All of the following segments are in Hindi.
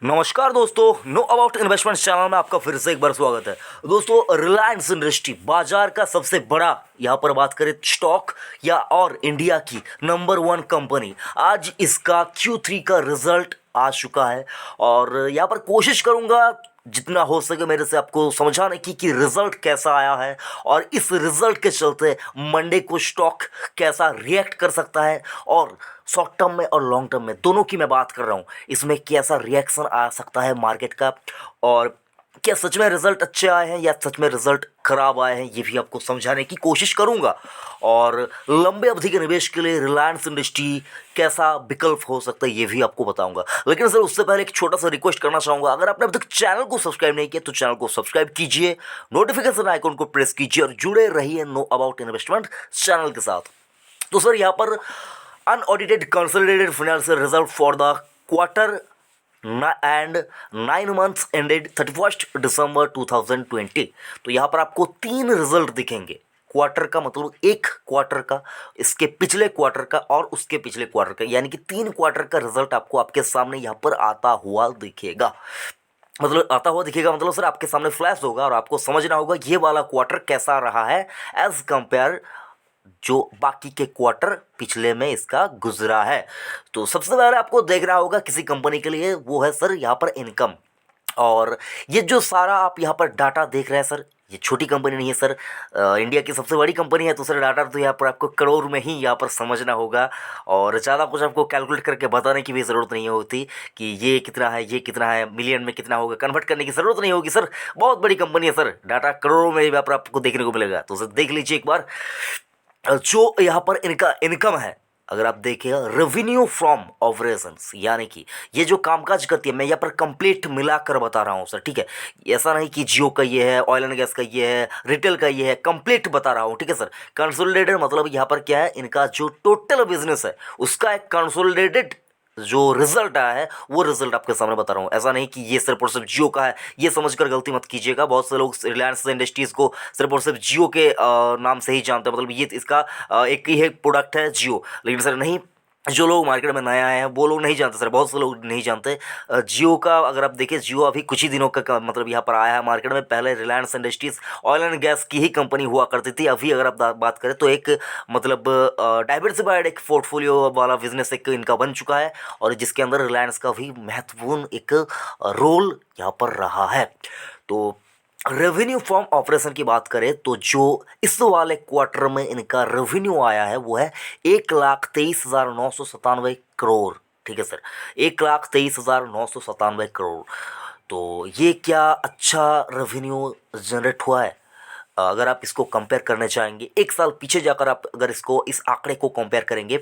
नमस्कार दोस्तों, नो अबाउट इन्वेस्टमेंट चैनल में आपका फिर से एक बार स्वागत है। दोस्तों, रिलायंस इंडस्ट्री बाजार का सबसे बड़ा यहाँ पर बात करें स्टॉक या और इंडिया की नंबर 1 कंपनी, आज इसका Q3 का रिजल्ट आ चुका है और यहाँ पर कोशिश करूँगा जितना हो सके मेरे से आपको समझाने की कि रिजल्ट कैसा आया है और इस रिजल्ट के चलते मंडे को स्टॉक कैसा रिएक्ट कर सकता है और शॉर्ट टर्म में और लॉन्ग टर्म में दोनों की मैं बात कर रहा हूँ, इसमें कैसा रिएक्शन आ सकता है मार्केट का और क्या सच में रिजल्ट अच्छे आए हैं या सच में रिजल्ट खराब आए हैं, ये भी आपको समझाने की कोशिश करूंगा। और लंबे अवधि के निवेश के लिए रिलायंस इंडस्ट्री कैसा विकल्प हो सकता है ये भी आपको बताऊंगा। लेकिन सर उससे पहले एक छोटा सा रिक्वेस्ट करना चाहूँगा, अगर आपने अब तक चैनल को सब्सक्राइब नहीं किया तो चैनल को सब्सक्राइब कीजिए, नोटिफिकेशन आइकन को प्रेस कीजिए और जुड़े रहिए नो अबाउट इन्वेस्टमेंट चैनल के साथ। तो सर यहाँ पर unaudited consolidated financial result for the quarter and 9 months ended 31 दिसंबर 2020। तो यहाँ पर आपको 3 रिजल्ट दिखेंगे। क्वार्टर का मतलब एक क्वार्टर का, इसके पिछले क्वार्टर का और उसके पिछले क्वार्टर का, यानी कि 3 क्वार्टर का रिजल्ट आपको आपके सामने यहाँ पर आता हुआ दिखेगा। मतलब सर आपके सामने फ्लैश होगा और आपको समझना होगा ये वाला क्वार्टर कैसा रहा है एज कंपेयर जो बाकी के क्वार्टर पिछले में इसका गुजरा है। तो सबसे पहले आपको देखना होगा किसी कंपनी के लिए, वो है सर यहाँ पर इनकम। और ये जो सारा आप यहाँ पर डाटा देख रहे हैं सर, ये छोटी कंपनी नहीं है सर, इंडिया की सबसे बड़ी कंपनी है। तो सर डाटा तो यहाँ पर आपको करोड़ में ही यहाँ पर समझना होगा और ज़्यादा कुछ आपको कैलकुलेट करके बताने की भी ज़रूरत नहीं होती कि ये कितना है, ये कितना है, मिलियन में कितना होगा, कन्वर्ट करने की ज़रूरत नहीं होगी सर। बहुत बड़ी कंपनी है सर, डाटा करोड़ों में यहाँ पर आपको देखने को मिलेगा। तो सर देख लीजिए एक बार जो यहाँ पर इनका इनकम है, अगर आप देखें रेवेन्यू फ्रॉम ऑपरेशंस, यानी कि ये जो कामकाज करती है, मैं यहाँ पर कंप्लीट मिलाकर बता रहा हूँ सर, ठीक है। ऐसा नहीं कि जियो का ये है, ऑयल एंड गैस का ये है, रिटेल का ये है, कंप्लीट बता रहा हूँ, ठीक है सर। कंसोलिडेटेड मतलब यहाँ पर क्या है, इनका जो टोटल बिजनेस है उसका एक कंसोलिडेटेड जो रिजल्ट आया है वो रिजल्ट आपके सामने बता रहा हूँ। ऐसा नहीं कि ये सिर्फ और सिर्फ जियो का है, ये समझकर गलती मत कीजिएगा। बहुत से लोग रिलायंस इंडस्ट्रीज़ को सिर्फ और सिर्फ जियो के नाम से ही जानते हैं, मतलब ये इसका एक ही है प्रोडक्ट है जियो। लेकिन सर नहीं, जो लोग मार्केट में नए आए हैं वो लोग नहीं जानते सर, बहुत से लोग नहीं जानते जियो का। अगर आप देखें जियो अभी कुछ ही दिनों का मतलब यहाँ पर आया है मार्केट में। पहले Reliance industries oil and gas की ही कंपनी हुआ करती थी। अभी अगर आप बात करें तो एक मतलब डाइवर्सिफाइड एक पोर्टफोलियो वाला बिजनेस एक इनका बन चुका है और जिसके अंदर रिलायंस का भी महत्वपूर्ण एक रोल यहाँ पर रहा है। तो रेवेन्यू फ्रॉम ऑपरेशन की बात करें तो जो इस वाले क्वार्टर में इनका रेवेन्यू आया है वो है 1,23,997 करोड़, ठीक है सर, 1,23,997 करोड़। तो ये क्या अच्छा रेवेन्यू जनरेट हुआ है? अगर आप इसको कंपेयर करने चाहेंगे एक साल पीछे जाकर, आप अगर इसको इस आंकड़े को कंपेयर करेंगे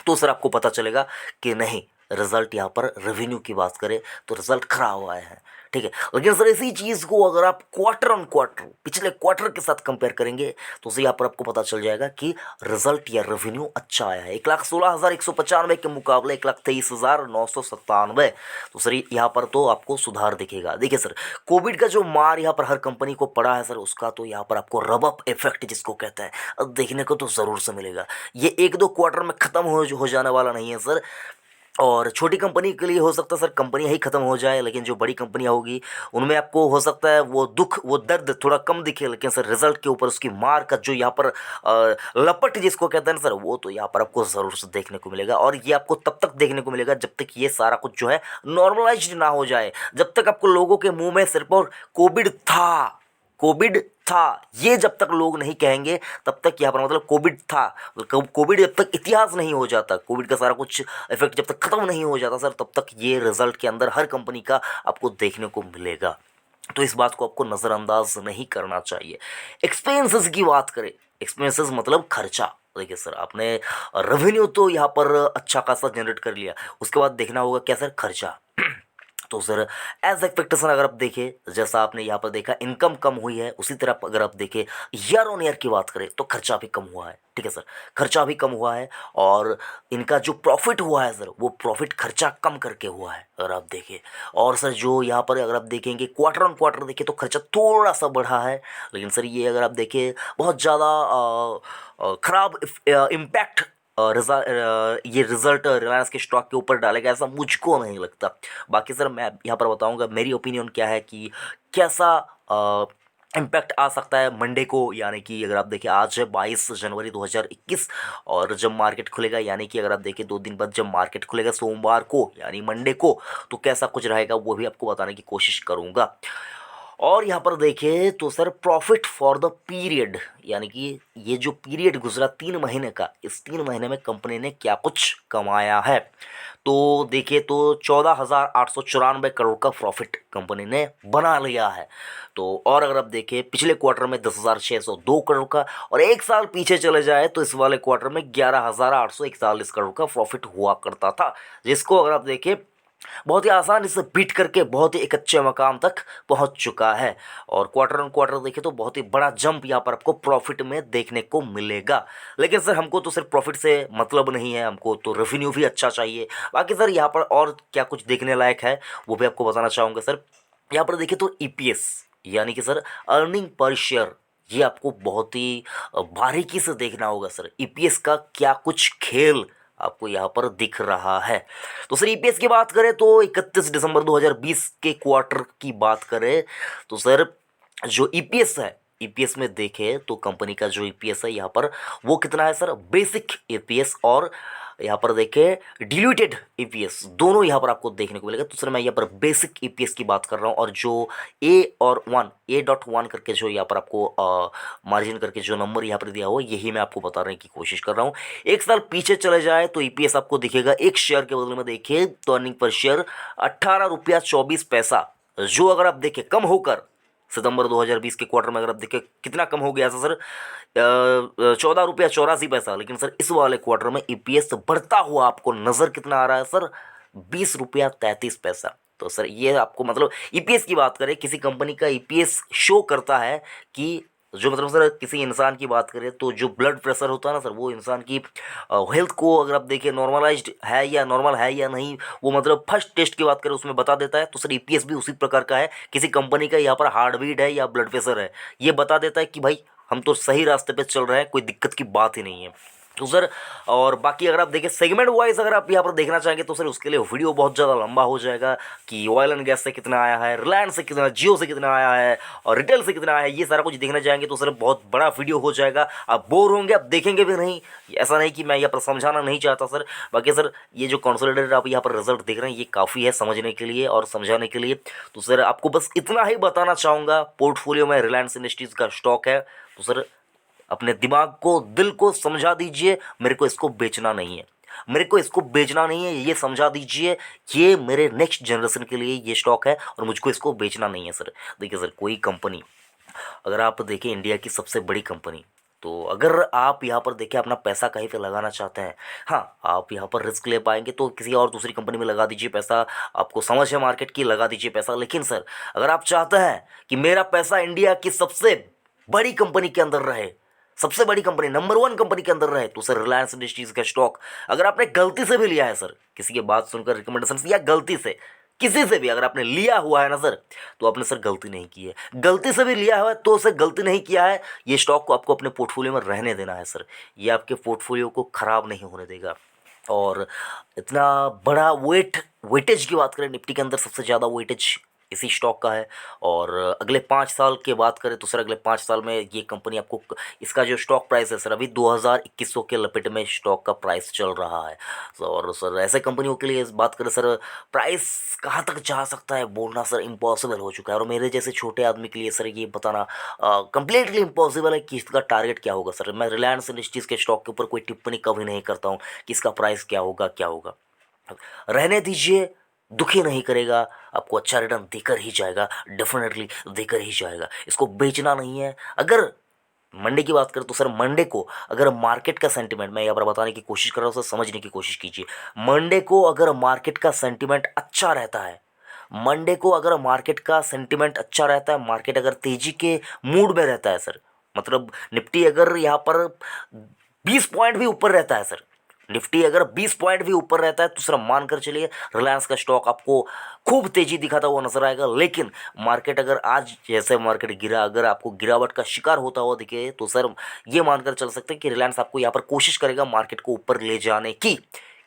तो सर आपको पता चलेगा कि नहीं, रिजल्ट यहाँ पर रेवेन्यू की बात करें तो रिजल्ट खराब आए हैं, ठीक है। लेकिन सर इसी चीज़ को अगर आप क्वार्टर ऑन क्वार्टर पिछले क्वार्टर के साथ कंपेयर करेंगे तो सर यहाँ पर आपको पता चल जाएगा कि रिजल्ट या रेवेन्यू अच्छा आया है। 1,16,195 के मुकाबले 1,23,997। तो सर यहाँ पर तो आपको सुधार दिखेगा। देखिए सर, कोविड का जो मार यहाँ पर हर कंपनी को पड़ा है सर, उसका तो यहाँ पर आपको रब अप इफेक्ट जिसको कहते हैं देखने को तो ज़रूर से मिलेगा। ये 1-2 क्वार्टर में ख़त्म हो जाने वाला नहीं है सर। और छोटी कंपनी के लिए हो सकता है सर कंपनी ही ख़त्म हो जाए, लेकिन जो बड़ी कंपनियां होगी उनमें आपको हो सकता है वो दुख, वो दर्द थोड़ा कम दिखे, लेकिन सर रिजल्ट के ऊपर उसकी मार का जो यहाँ पर लपट जिसको कहते हैं ना सर, वो तो यहाँ पर आपको ज़रूर से देखने को मिलेगा। और ये आपको तब तक देखने को मिलेगा जब तक ये सारा कुछ जो है नॉर्मलाइज्ड ना हो जाए, जब तक आपको लोगों के मुँह में सिर्फ और कोविड था ये जब तक लोग नहीं कहेंगे तब तक यहाँ पर मतलब कोविड था, कोविड जब तक इतिहास नहीं हो जाता, कोविड का सारा कुछ इफेक्ट जब तक ख़त्म नहीं हो जाता सर, तब तक ये रिजल्ट के अंदर हर कंपनी का आपको देखने को मिलेगा। तो इस बात को आपको नज़रअंदाज नहीं करना चाहिए। एक्सपेंसेस की बात करें, एक्सपेंसेस मतलब खर्चा। देखिए सर, आपने रेवेन्यू तो यहाँ पर अच्छा खासा जनरेट कर लिया, उसके बाद देखना होगा क्या सर, खर्चा। तो सर एज एक्सपेक्टेशन अगर आप देखें, जैसा आपने यहाँ पर देखा इनकम कम हुई है, उसी तरह अगर आप देखें ईयर ऑन ईयर की बात करें तो खर्चा भी कम हुआ है, ठीक है सर, खर्चा भी कम हुआ है। और इनका जो प्रॉफिट हुआ है सर, वो प्रॉफिट खर्चा कम करके हुआ है अगर आप देखें। और सर जो यहाँ पर अगर आप देखेंगे क्वार्टर ऑन क्वार्टर देखें तो खर्चा थोड़ा सा बढ़ा है, लेकिन सर ये अगर आप देखें बहुत ज़्यादा ख़राब इम्पैक्ट ये रिजल्ट रिलायंस के स्टॉक के ऊपर डालेगा, ऐसा मुझको नहीं लगता। बाकी सर मैं यहाँ पर बताऊँगा मेरी ओपिनियन क्या है कि कैसा इम्पैक्ट आ सकता है मंडे को, यानी कि अगर आप देखिए आज है 22 जनवरी 2021 और जब मार्केट खुलेगा, यानी कि अगर आप देखिए 2 दिन बाद जब मार्केट खुलेगा सोमवार को यानी मंडे को, तो कैसा कुछ रहेगा वो भी आपको बताने की कोशिश करूँगा। और यहाँ पर देखें तो sir profit for the period, यानी कि ये जो पीरियड गुजरा 3 महीने का, इस 3 महीने में कंपनी ने क्या कुछ कमाया है, तो देखिए तो 14,894 करोड़ का प्रॉफिट कंपनी ने बना लिया है। तो और अगर आप देखें पिछले क्वार्टर में 10,602 करोड़ का, और एक साल पीछे चले जाए तो इस वाले क्वार्टर में 11,841 करोड़ का प्रॉफिट हुआ करता था, जिसको अगर आप देखें बहुत ही आसानी से बीट करके बहुत ही एक अच्छे मकाम तक पहुंच चुका है। और क्वार्टर ऑन क्वार्टर देखें तो बहुत ही बड़ा जंप यहाँ पर आपको प्रॉफिट में देखने को मिलेगा। लेकिन सर हमको तो सिर्फ प्रॉफिट से मतलब नहीं है, हमको तो रेवेन्यू भी अच्छा चाहिए। बाकी सर यहाँ पर और क्या कुछ देखने लायक है वो भी आपको बताना चाहूँगा सर। यहाँ पर देखिए तो ईपीएस, यानी कि सर अर्निंग पर शेयर, ये आपको बहुत ही बारीकी से देखना होगा सर। ईपीएस का क्या कुछ खेल आपको यहाँ पर दिख रहा है। तो सर ईपीएस की बात करें तो 31 दिसंबर 2020 के क्वार्टर की बात करें तो सर जो ईपीएस है, ईपीएस में देखें तो कंपनी का जो ईपीएस है यहाँ पर वो कितना है सर, बेसिक ईपीएस और यहाँ पर देखें डिल्यूटेड ईपीएस, दोनों यहाँ पर आपको देखने को मिलेगा। तो सर मैं यहाँ पर बेसिक ईपीएस की बात कर रहा हूँ, और जो A.1 करके जो यहाँ पर आपको मार्जिन करके जो नंबर यहाँ पर दिया हुआ यही मैं आपको बताने की कोशिश कर रहा हूँ। एक साल पीछे चले जाए तो ईपीएस आपको दिखेगा एक शेयर के बदले में देखिए तो अर्निंग पर शेयर 18 रुपया 24 पैसा, जो अगर आप देखें कम होकर सितंबर 2020 के क्वार्टर में अगर आप देखें कितना कम हो गया था सर, 14 रुपया 84 पैसा। लेकिन सर इस वाले क्वार्टर में ईपीएस बढ़ता हुआ आपको नज़र कितना आ रहा है सर, 20 रुपया 33 पैसा। तो सर ये आपको मतलब ईपीएस की बात करें, किसी कंपनी का ईपीएस शो करता है कि जो मतलब सर किसी इंसान की बात करें तो जो ब्लड प्रेशर होता है ना सर, वो इंसान की हेल्थ को अगर आप देखिए नॉर्मलाइज्ड है या नॉर्मल है या नहीं, वो मतलब फर्स्ट टेस्ट की बात करें उसमें बता देता है। तो सर ईपीएस भी उसी प्रकार का है, किसी कंपनी का यहाँ पर हार्ट बीट है या ब्लड प्रेशर है, ये बता देता है कि भाई हम तो सही रास्ते पे चल रहे हैं, कोई दिक्कत की बात ही नहीं है। तो सर और बाकी अगर आप देखें सेगमेंट वाइज अगर आप यहाँ पर देखना चाहेंगे तो सर उसके लिए वीडियो बहुत ज़्यादा लंबा हो जाएगा कि ऑयल एंड गैस से कितना आया है, रिलायंस से कितना, जियो से कितना आया है और रिटेल से कितना आया है, ये सारा कुछ देखना चाहेंगे तो सर बहुत बड़ा वीडियो हो जाएगा, आप बोर होंगे, आप देखेंगे भी नहीं। ऐसा नहीं कि मैं यहाँ पर समझाना नहीं चाहता सर। बाकी सर ये जो कंसोलिडेटेड आप यहाँ पर रिजल्ट देख रहे हैं ये काफ़ी है समझने के लिए और समझाने के लिए। तो सर आपको बस इतना ही बताना चाहूँगा, पोर्टफोलियो में रिलायंस इंडस्ट्रीज़ का स्टॉक है तो सर अपने दिमाग को दिल को समझा दीजिए मेरे को इसको बेचना नहीं है, मेरे को इसको बेचना नहीं है, ये समझा दीजिए ये मेरे नेक्स्ट जनरेशन के लिए ये स्टॉक है और मुझको इसको बेचना नहीं है सर। देखिए सर कोई कंपनी अगर आप देखें इंडिया की सबसे बड़ी कंपनी, तो अगर आप यहाँ पर देखें अपना पैसा कहीं पे लगाना चाहते हैं, हाँ आप यहाँ पर रिस्क ले पाएंगे तो किसी और दूसरी कंपनी में लगा दीजिए पैसा, आपको समझ है मार्केट की, लगा दीजिए पैसा। लेकिन सर अगर आप चाहते हैं कि मेरा पैसा इंडिया की सबसे बड़ी कंपनी के अंदर रहे, सबसे बड़ी कंपनी नंबर 1 कंपनी के अंदर रहे, तो सर रिलायंस इंडस्ट्रीज का स्टॉक अगर आपने गलती से भी लिया है सर, किसी की बात सुनकर रिकमेंडेशन से या गलती से किसी से भी अगर आपने लिया हुआ है ना सर, तो आपने सर गलती नहीं की है। गलती से भी लिया हुआ है तो सर गलती नहीं किया है, ये स्टॉक को आपको अपने पोर्टफोलियो में रहने देना है सर, ये आपके पोर्टफोलियो को ख़राब नहीं होने देगा। और इतना बड़ा वेटेज की बात करें निफ्टी के अंदर सबसे ज़्यादा वेटेज इसी स्टॉक का है। और अगले 5 साल की बात करें तो सर अगले 5 साल में ये कंपनी आपको, इसका जो स्टॉक प्राइस है सर अभी 2021 के लपेट में स्टॉक का प्राइस चल रहा है। और सर ऐसे कंपनियों के लिए बात करें सर प्राइस कहाँ तक जा सकता है बोलना सर इम्पॉसिबल हो चुका है, और मेरे जैसे छोटे आदमी के लिए सर ये बताना कम्प्लीटली इम्पॉसिबल है कि इसका टारगेट क्या होगा। सर मैं रिलायंस इंडस्ट्रीज़ के स्टॉक के ऊपर कोई टिप्पणी कभी नहीं करता हूँ कि इसका प्राइस क्या होगा क्या होगा, रहने दीजिए, दुखी नहीं करेगा, आपको अच्छा रिटर्न देकर ही जाएगा, डेफिनेटली देकर ही जाएगा, इसको बेचना नहीं है। अगर मंडे की बात करें तो सर मंडे को अगर मार्केट का सेंटिमेंट, मैं यहाँ पर बताने की कोशिश कर रहा हूँ सर, समझने की कोशिश कीजिए, मंडे को अगर मार्केट का सेंटिमेंट अच्छा रहता है, मंडे को अगर मार्केट का सेंटिमेंट अच्छा रहता है, मार्केट अगर तेजी के मूड में रहता है सर, मतलब निफ्टी अगर यहाँ पर 20 पॉइंट भी ऊपर रहता है सर, निफ्टी अगर 20 पॉइंट भी ऊपर रहता है तो सर मान कर चलिए रिलायंस का स्टॉक आपको खूब तेजी दिखाता हुआ नजर आएगा। लेकिन मार्केट अगर आज जैसे मार्केट गिरा, अगर आपको गिरावट का शिकार होता हुआ दिखे तो सर ये मानकर चल सकते हैं कि रिलायंस आपको यहाँ पर कोशिश करेगा मार्केट को ऊपर ले जाने की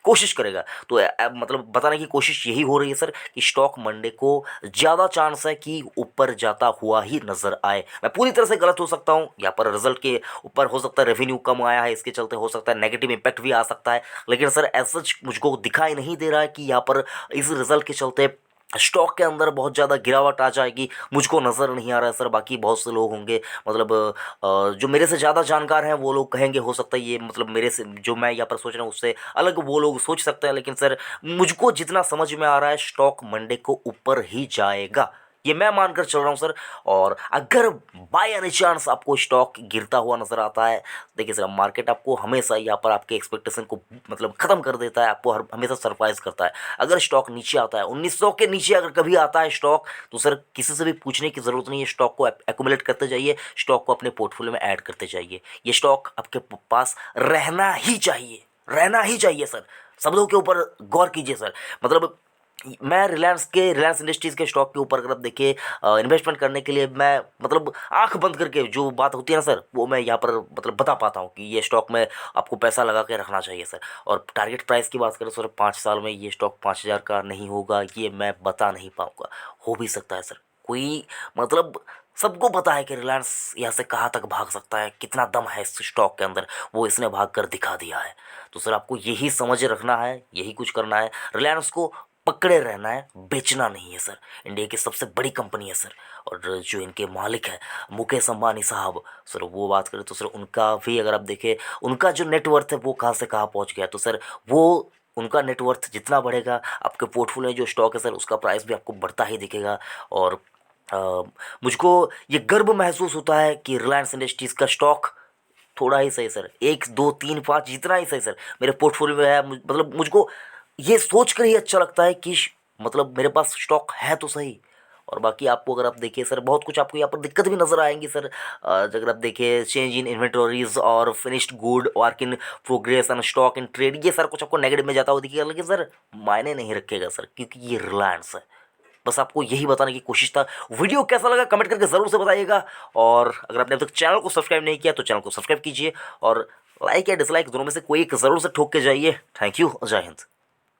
कोशिश करेगा। तो मतलब बताने की कोशिश यही हो रही है सर कि स्टॉक मंडे को ज़्यादा चांस है कि ऊपर जाता हुआ ही नजर आए। मैं पूरी तरह से गलत हो सकता हूँ, यहाँ पर रिजल्ट के ऊपर हो सकता है रेवेन्यू कम आया है, इसके चलते हो सकता है नेगेटिव इंपैक्ट भी आ सकता है। लेकिन सर ऐसा मुझको दिखाई नहीं दे रहा है कि यहाँ पर इस रिजल्ट के चलते स्टॉक के अंदर बहुत ज़्यादा गिरावट आ जाएगी, मुझको नज़र नहीं आ रहा है सर। बाकी बहुत से लोग होंगे मतलब जो मेरे से ज़्यादा जानकार हैं वो लोग कहेंगे हो सकता है ये मतलब मेरे से जो मैं यहाँ पर सोच रहा हूँ उससे अलग वो लोग सोच सकते हैं। लेकिन सर मुझको जितना समझ में आ रहा है स्टॉक मंडे को ऊपर ही जाएगा, ये मैं मानकर चल रहा हूँ सर। और अगर बाय एनी चांस आपको स्टॉक गिरता हुआ नजर आता है, देखिए सर मार्केट आपको हमेशा यहाँ पर आपके एक्सपेक्टेशन को मतलब ख़त्म कर देता है, आपको हमेशा सरप्राइज करता है। अगर स्टॉक नीचे आता है 1900 के नीचे अगर कभी आता है स्टॉक, तो सर किसी से भी पूछने की ज़रूरत नहीं है, स्टॉक को एक्यूमुलेट करते जाइए, स्टॉक को अपने पोर्टफोलियो में ऐड करते जाइए। ये स्टॉक आपके पास रहना ही चाहिए, रहना ही चाहिए सर। शब्दों के ऊपर गौर कीजिए सर। मतलब मैं रिलायंस इंडस्ट्रीज़ के स्टॉक के ऊपर अगर आप देखिए इन्वेस्टमेंट करने के लिए मैं मतलब आंख बंद करके जो बात होती है ना सर वो मैं यहाँ पर मतलब बता पाता हूँ कि ये स्टॉक में आपको पैसा लगा के रखना चाहिए सर। और टारगेट प्राइस की बात करें सर 5 साल में ये स्टॉक 5,000 का नहीं होगा, ये मैं बता नहीं पाऊँगा। हो भी सकता है सर, कोई मतलब सबको पता है कि रिलायंस यहाँ से कहाँ तक भाग सकता है, कितना दम है इस स्टॉक के अंदर, वो इसने भाग कर दिखा दिया है। तो सर आपको यही समझ रखना है, यही कुछ करना है, रिलायंस को पकड़े रहना है, बेचना नहीं है सर। इंडिया की सबसे बड़ी कंपनी है सर। और जो इनके मालिक है मुकेश अंबानी साहब, सर वो बात करें तो सर उनका भी अगर आप देखें उनका जो नेटवर्थ है वो कहाँ से कहाँ पहुँच गया। तो सर वो उनका नेटवर्थ जितना बढ़ेगा आपके पोर्टफोलियो में जो स्टॉक है सर उसका प्राइस भी आपको बढ़ता ही दिखेगा। और अ, मुझको ये गर्व महसूस होता है कि रिलायंस इंडस्ट्रीज़ का स्टॉक थोड़ा ही सही सर, 1 2 3 5 जितना ही सही सर मेरे पोर्टफोलियो में है। मतलब मुझको ये सोच कर ही अच्छा लगता है कि मतलब मेरे पास स्टॉक है तो सही। और बाकी आपको अगर आप देखिए सर बहुत कुछ आपको यहाँ पर दिक्कत भी नज़र आएंगी सर। अगर आप देखिए चेंज इन इन्वेंटरीज और finished good, work in progress and stock in trade, ये सर कुछ आपको नेगेटिव में जाता हुआ दिखेगा। लेकिन सर मायने नहीं रखेगा सर क्योंकि ये रिलायंस है। बस आपको यही बताने की कोशिश था। वीडियो कैसा लगा कमेंट करके ज़रूर से बताइएगा। और अगर आपने अब तक चैनल को सब्सक्राइब नहीं किया तो चैनल को सब्सक्राइब कीजिए और लाइक या डिसलाइक दोनों में से कोई एक ज़रूर से ठोक के जाइए। थैंक यू, जय हिंद।